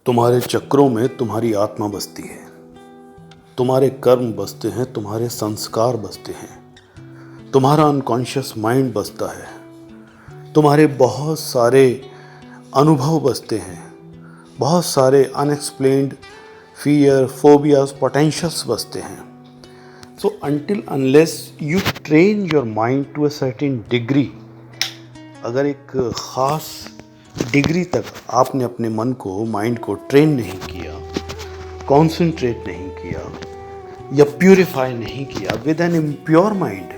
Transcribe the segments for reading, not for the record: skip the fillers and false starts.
तुम्हारे चक्रों में तुम्हारी आत्मा बसती है, तुम्हारे कर्म बसते हैं, तुम्हारे संस्कार बसते हैं, तुम्हारा अनकॉन्शियस माइंड बसता है, तुम्हारे बहुत सारे अनुभव बसते हैं, बहुत सारे अनएक्सप्लेन्ड फियर, फोबियाज, पोटेंशियल्स बसते हैं. So until unless you train your mind to a certain degree, अगर एक ख़ास डिग्री तक आपने अपने मन को, माइंड को ट्रेन नहीं किया, कॉन्सेंट्रेट नहीं किया या प्यूरिफाई नहीं किया with an impure mind,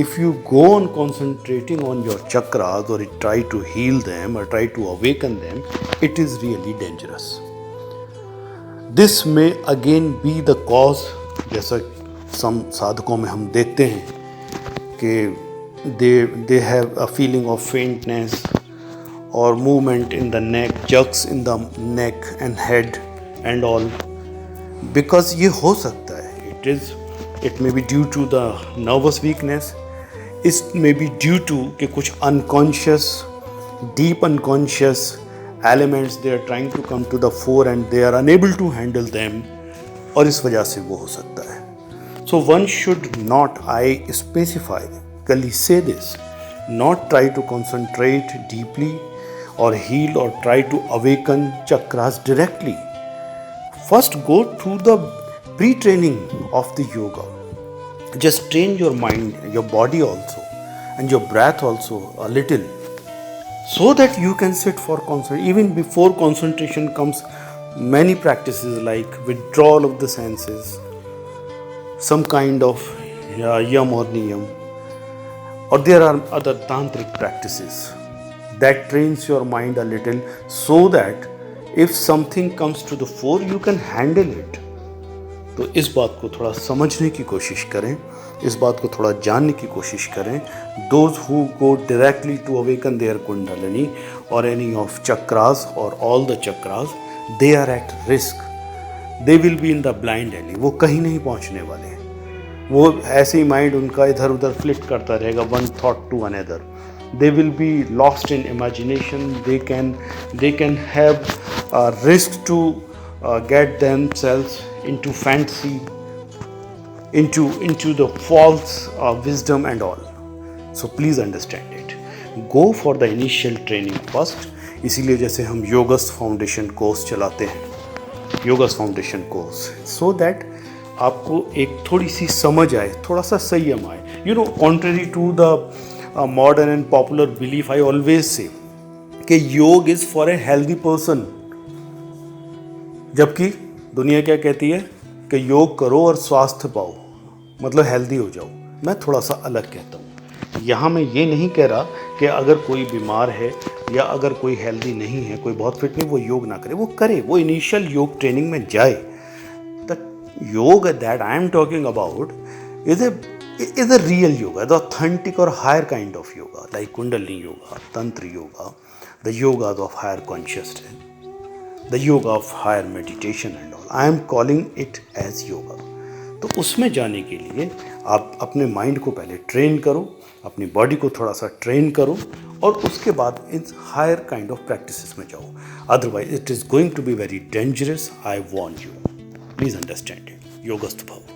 if you go on concentrating on your chakras or try to heal them or try to awaken them, it is really dangerous. This may again be the cause, जैसा सम साधकों में हम देखते हैं कि they have a feeling of faintness or movement in the neck, jerks in the neck and head and all, because ये हो सकता है, it may be due to the nervous weakness, it may be due to कि कुछ unconscious, deep unconscious elements they are trying to come to the fore and they are unable to handle them, और इस वजह से वो हो सकता है. So one should not, I specifically say this, not try to concentrate deeply or heal or try to awaken chakras directly. First go through the pre-training of the yoga. Just train your mind, your body also and your breath also a little, so that you can sit for concentration. Even before concentration comes, many practices like withdrawal of the senses, some kind of yam or niyam, or there are other tantric practices that trains your mind a little, so that if something comes to the fore you can handle it. तो इस बात को थोड़ा समझने की कोशिश करें, इस बात को थोड़ा जानने की कोशिश करें. Those who go directly to awaken their kundalini or any of chakras or all the chakras, they are at risk. They will be in the blind alley. वो कहीं नहीं पहुंचने वाले हैं. वो ऐसे ही माइंड उनका इधर उधर फ्लिट करता रहेगा, one thought to another. They will be lost in imagination. They can have a risk to get themselves into fantasy, into the false wisdom and all. So please understand it. Go for the initial training first. इसीलिए जैसे हम yogas foundation course चलाते हैं, yogas foundation course, so that आपको एक थोड़ी सी समझ आए, थोड़ा सा संयम आए. You know, contrary to the modern and popular belief, I always say कि योग is for a healthy person. जबकि दुनिया क्या कहती है कि योग करो और स्वास्थ्य पाओ, मतलब हेल्दी हो जाओ. मैं थोड़ा सा अलग कहता हूँ. यहाँ मैं ये नहीं कह रहा कि अगर कोई बीमार है या अगर कोई हेल्दी नहीं है, कोई बहुत फिट नहीं, वो योग ना करे. वो करे, वो इनिशियल योग ट्रेनिंग में जाए. The yoga that I am talking about is a real yoga, the authentic or higher kind of yoga, like Kundalini yoga, Tantra yoga, the yogas of higher consciousness, the yoga of higher meditation and all. I am calling it as yoga. तो उसमें जाने के लिए आप अपने mind को पहले train करो, अपनी बॉडी को थोड़ा सा ट्रेन करो, और उसके बाद इन हायर काइंड ऑफ प्रैक्टिसेस में जाओ. Otherwise it is going to be very dangerous. I warn you. Please understand it. Yogastha Bhava.